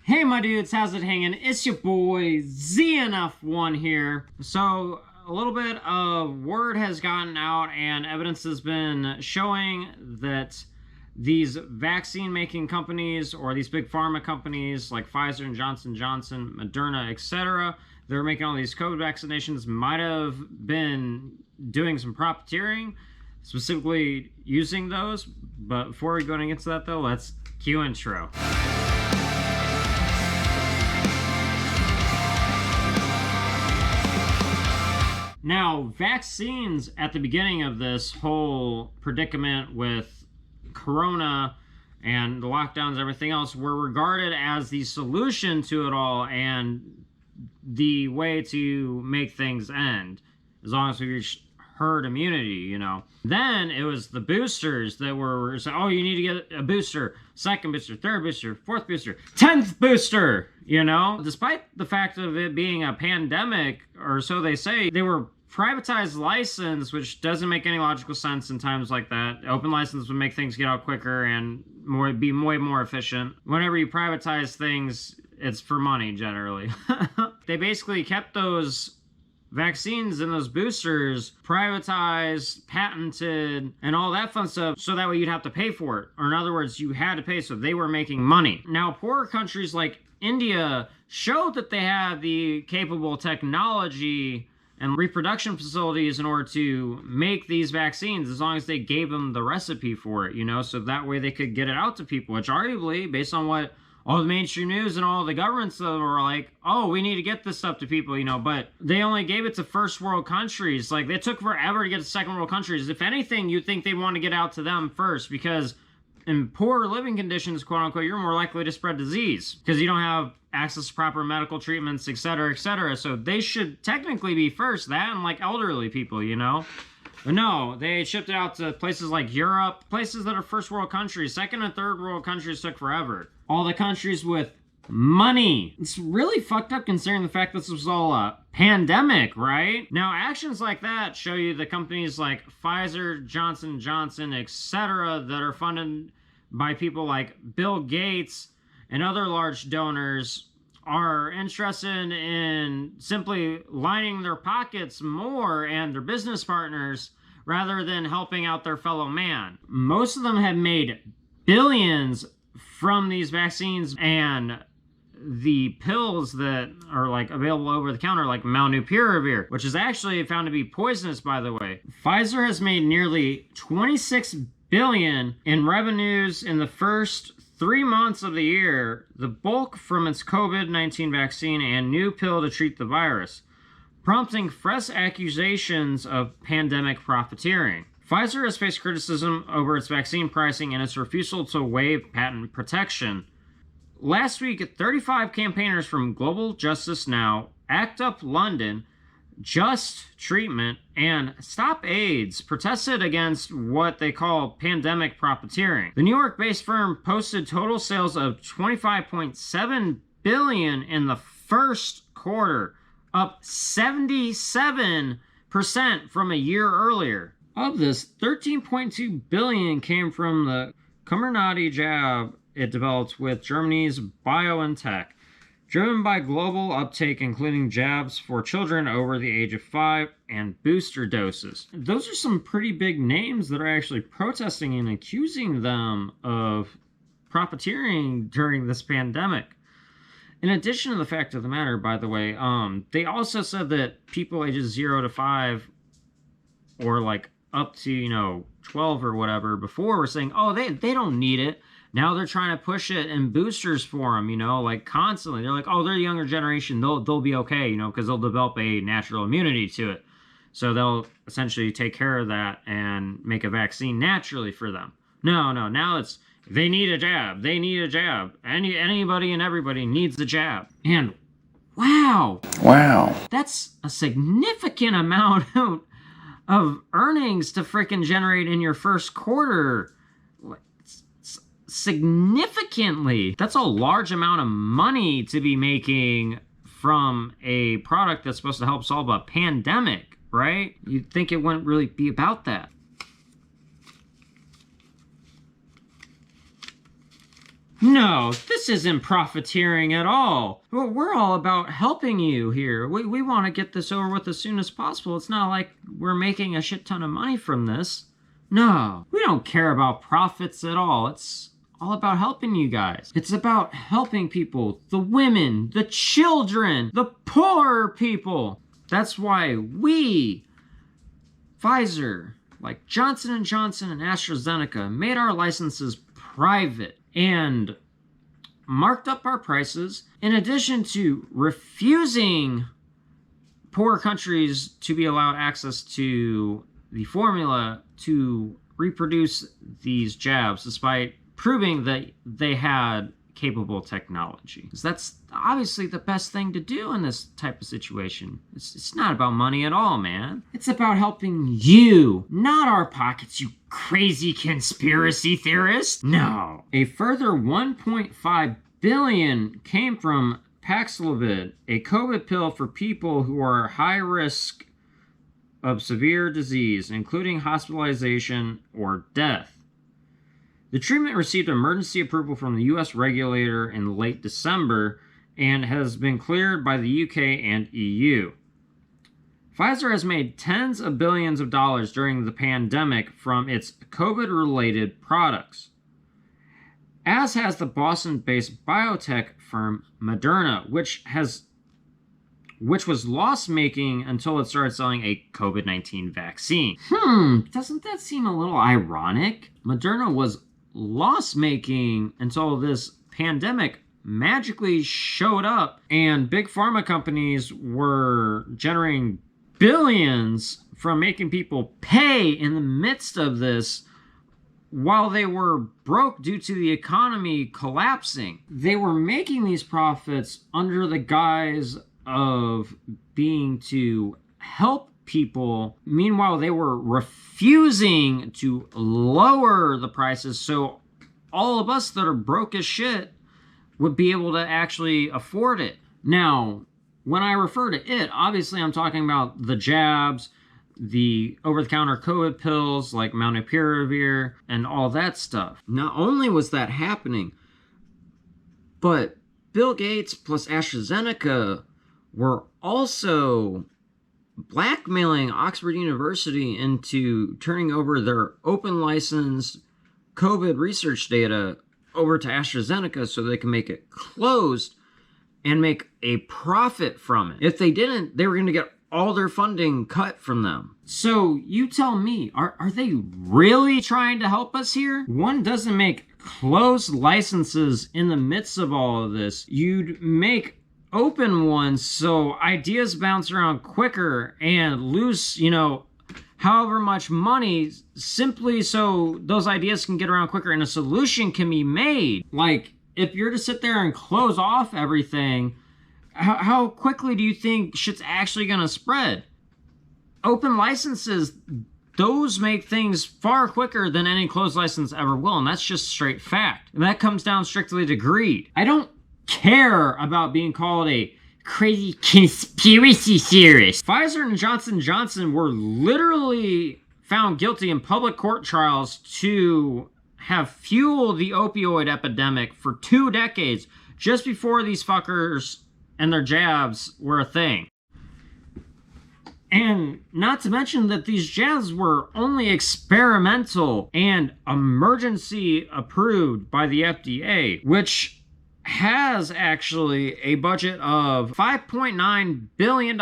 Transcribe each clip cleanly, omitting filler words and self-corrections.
Hey my dudes, how's it hanging? It's your boy ZNF1 here. So a little bit of word has gotten out and evidence has been showing that these vaccine making companies or these big pharma companies like Pfizer and Johnson & Johnson, Moderna, etc., they're making all these COVID vaccinations might have been doing some profiteering, specifically using those. But before we go into that though, let's cue intro. Now, vaccines at the beginning of this whole predicament with Corona and the lockdowns and everything else were regarded as the solution to it all and the way to make things end, as long as we reach herd immunity, you know. Then it was the boosters that were saying, oh, you need to get a booster, second booster, third booster, fourth booster, 10th booster, you know. Despite the fact of it being a pandemic, or so they say, they were privatized license, which doesn't make any logical sense in times like that. Open license would make things get out quicker and be way more efficient. Whenever you privatize things, it's for money generally. They basically kept those vaccines and those boosters privatized, patented, and all that fun stuff, so that way you'd have to pay for it. Or in other words, you had to pay, so they were making money. Now, poorer countries like India showed that they had the capable technology and reproduction facilities in order to make these vaccines, as long as they gave them the recipe for it, you know, so that way they could get it out to people, which arguably, based on what all the mainstream news and all the governments were like, oh, we need to get this stuff to people, you know, but they only gave it to first world countries. Like, it took forever to get to second world countries. If anything, you'd think they'd want to get out to them first, because in poor living conditions, quote unquote, you're more likely to spread disease because you don't have access to proper medical treatments, etc., etc. So they should technically be first, that and like elderly people, you know. But no, they shipped it out to places like Europe, places that are first world countries. Second and third world countries took forever. All the countries with money. It's really fucked up considering the fact this was all a pandemic, right? Now, actions like that show you the companies like Pfizer, Johnson & Johnson, etc., that are funded by people like Bill Gates and other large donors are interested in simply lining their pockets more and their business partners rather than helping out their fellow man. Most of them have made billions from these vaccines and the pills that are like available over the counter, like Malnupiravir, which is actually found to be poisonous, by the way. Pfizer has made nearly 26 billion in revenues in the first 3 months of the year, the bulk from its COVID-19 vaccine and new pill to treat the virus, prompting fresh accusations of pandemic profiteering. Pfizer has faced criticism over its vaccine pricing and its refusal to waive patent protection. Last week, 35 campaigners from Global Justice Now, ACT UP London, Just Treatment, and Stop AIDS protested against what they call pandemic profiteering. The New York-based firm posted total sales of $25.7 billion in the first quarter, up 77% from a year earlier. Of this, $13.2 billion came from the Comirnaty jab it developed with Germany's BioNTech, driven by global uptake, including jabs for children over the age of 5 and booster doses. Those are some pretty big names that are actually protesting and accusing them of profiteering during this pandemic. In addition to the fact of the matter, by the way, they also said that people ages 0 to 5 or like up to, you know, 12 or whatever before were saying, oh, they don't need it. Now they're trying to push it in boosters for them, you know, like constantly. They're like, oh, they're the younger generation. They'll be okay, you know, because they'll develop a natural immunity to it. So they'll essentially take care of that and make a vaccine naturally for them. No, now it's, they need a jab. They need a jab. Anybody and everybody needs a jab. And wow. That's a significant amount of earnings to freaking generate in your first quarter. Significantly. That's a large amount of money to be making from a product that's supposed to help solve a pandemic, right? You'd think it wouldn't really be about that. No, this isn't profiteering at all. We're all about helping you here. We want to get this over with as soon as possible. It's not like we're making a shit ton of money from this. No, we don't care about profits at all. It's all about helping you guys. It's about helping people, the women, the children, the poor people. That's why we, Pfizer, like Johnson & Johnson and AstraZeneca, made our licenses private and marked up our prices, in addition to refusing poor countries to be allowed access to the formula to reproduce these jabs, despite proving that they had capable technology. Because that's obviously the best thing to do in this type of situation. It's not about money at all, man. It's about helping you, not our pockets, you crazy conspiracy theorist. No. A further 1.5 billion came from Paxlovid, a COVID pill for people who are high risk of severe disease, including hospitalization or death. The treatment received emergency approval from the US regulator in late December and has been cleared by the UK and EU. Pfizer has made tens of billions of dollars during the pandemic from its COVID-related products, as has the Boston-based biotech firm Moderna, which was loss-making until it started selling a COVID-19 vaccine. Doesn't that seem a little ironic? Moderna was loss-making until this pandemic magically showed up and big pharma companies were generating billions from making people pay in the midst of this while they were broke due to the economy collapsing. They were making these profits under the guise of being to help people. Meanwhile, they were refusing to lower the prices so all of us that are broke as shit would be able to actually afford it. Now, when I refer to it, obviously I'm talking about the jabs, the over-the-counter COVID pills like Molnupiravir, and all that stuff. Not only was that happening, but Bill Gates plus AstraZeneca were also blackmailing Oxford University into turning over their open license COVID research data over to AstraZeneca so they can make it closed and make a profit from it. If they didn't, they were going to get all their funding cut from them. So you tell me, are they really trying to help us here? One doesn't make closed licenses in the midst of all of this. You'd make open ones so ideas bounce around quicker and lose, however much money, simply so those ideas can get around quicker and a solution can be made. Like, if you're to sit there and close off everything, how quickly do you think shit's actually gonna spread? Open licenses, those make things far quicker than any closed license ever will, and that's just straight fact. And that comes down strictly to greed. I don't care about being called a crazy conspiracy theorist. Pfizer and Johnson & Johnson were literally found guilty in public court trials to have fueled the opioid epidemic for 2 decades, just before these fuckers and their jabs were a thing. And not to mention that these jabs were only experimental and emergency approved by the FDA, which has actually a budget of $5.9 billion,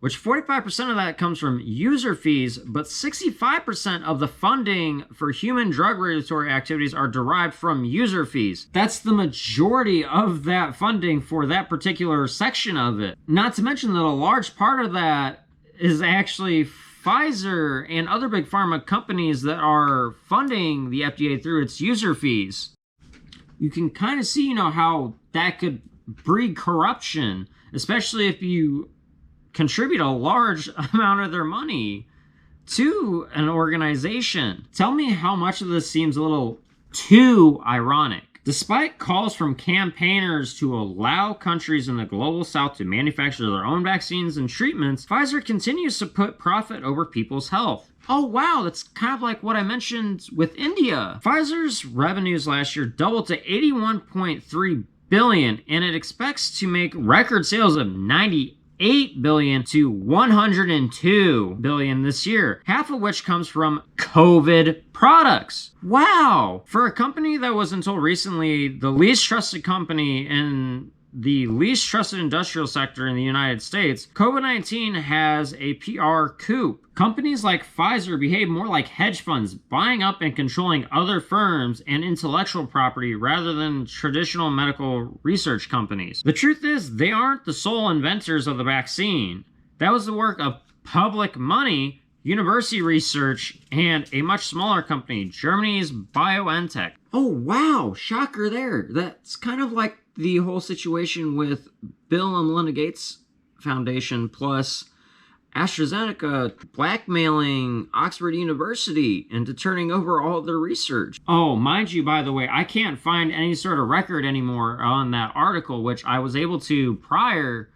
which 45% of that comes from user fees, but 65% of the funding for human drug regulatory activities are derived from user fees. That's the majority of that funding for that particular section of it. Not to mention that a large part of that is actually Pfizer and other big pharma companies that are funding the FDA through its user fees. You can kind of see, how that could breed corruption, especially if you contribute a large amount of their money to an organization. Tell me how much of this seems a little too ironic. Despite calls from campaigners to allow countries in the global south to manufacture their own vaccines and treatments, Pfizer continues to put profit over people's health. Oh wow, that's kind of like what I mentioned with India. Pfizer's revenues last year doubled to 81.3 billion, and it expects to make record sales of 98 billion to 102 billion this year, half of which comes from COVID products. Wow! For a company that was until recently the least trusted company in the least trusted industrial sector in the United States, COVID-19 has a PR coup. Companies like Pfizer behave more like hedge funds, buying up and controlling other firms and intellectual property rather than traditional medical research companies. The truth is, they aren't the sole inventors of the vaccine. That was the work of public money, university research, and a much smaller company, Germany's BioNTech. Oh wow, shocker there. That's kind of like the whole situation with Bill and Melinda Gates Foundation plus AstraZeneca blackmailing Oxford University into turning over all of their research. Oh, mind you, by the way, I can't find any sort of record anymore on that article, which I was able to prior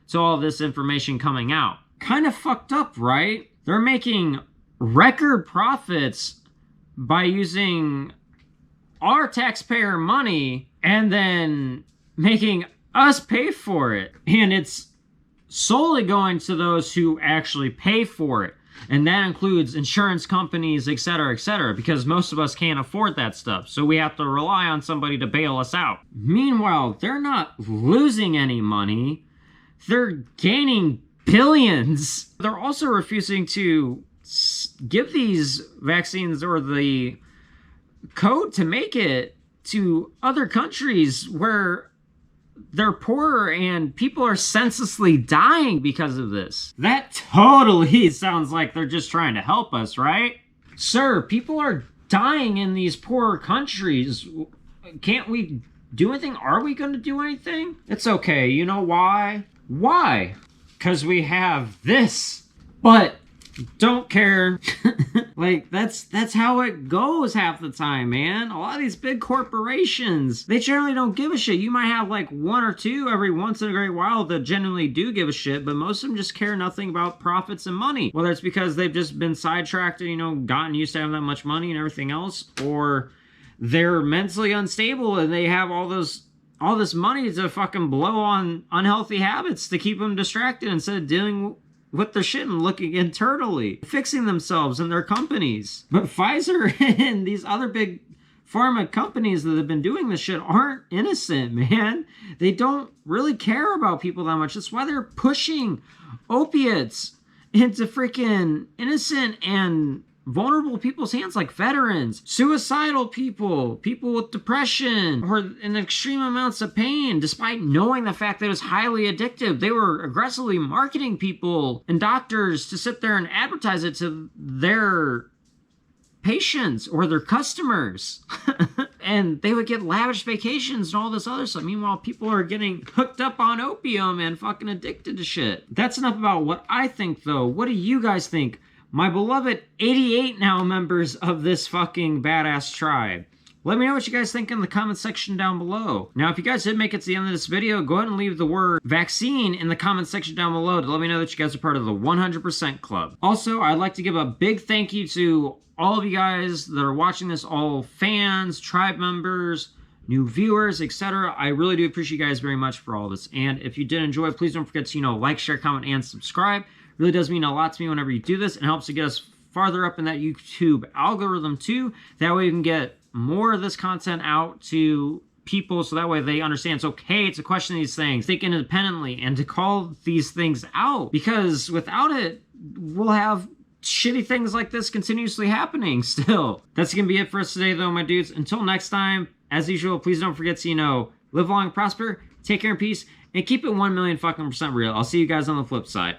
to all this information coming out. Kind of fucked up, right? They're making record profits by using our taxpayer money and then making us pay for it. And it's solely going to those who actually pay for it. And that includes insurance companies, etc., because most of us can't afford that stuff. So we have to rely on somebody to bail us out. Meanwhile, they're not losing any money. They're gaining billions. They're also refusing to give these vaccines or the code to make it to other countries where they're poorer and people are senselessly dying because of this. That totally sounds like they're just trying to help us, right? Sir, people are dying in these poorer countries. Can't we do anything? Are we going to do anything? It's okay. You know why? Why? Because we have this. But don't care. Like, that's how it goes half the time, man. A lot of these big corporations, they generally don't give a shit. You might have like one or two every once in a great while that genuinely do give a shit, but most of them just care nothing about profits and money. Whether it's because they've just been sidetracked and, you know, gotten used to having that much money and everything else, or they're mentally unstable and they have all this money to fucking blow on unhealthy habits to keep them distracted instead of dealing with their shit and looking internally, fixing themselves and their companies. But Pfizer and these other big pharma companies that have been doing this shit aren't innocent, man. They don't really care about people that much. That's why they're pushing opiates into freaking innocent and vulnerable people's hands, like veterans, suicidal people, people with depression, or in extreme amounts of pain, despite knowing the fact that it was highly addictive. They were aggressively marketing people and doctors to sit there and advertise it to their patients or their customers. And they would get lavish vacations and all this other stuff. Meanwhile, people are getting hooked up on opium and fucking addicted to shit. That's enough about what I think, though. What do you guys think? My beloved 88 now members of this fucking badass tribe. Let me know what you guys think in the comment section down below. Now, if you guys did make it to the end of this video, go ahead and leave the word vaccine in the comment section down below to let me know that you guys are part of the 100% club. Also, I'd like to give a big thank you to all of you guys that are watching this, all fans, tribe members, new viewers, etc. I really do appreciate you guys very much for all this. And if you did enjoy, please don't forget to, like, share, comment, and subscribe. Really does mean a lot to me whenever you do this, and helps to get us farther up in that YouTube algorithm too. That way we can get more of this content out to people, so that way they understand it's okay to question these things, think independently, and to call these things out. Because without it, we'll have shitty things like this continuously happening still. That's gonna be it for us today, though, my dudes. Until next time, as usual, please don't forget to, live long and prosper, take care and peace, and keep it 1,000,000% real. I'll see you guys on the flip side.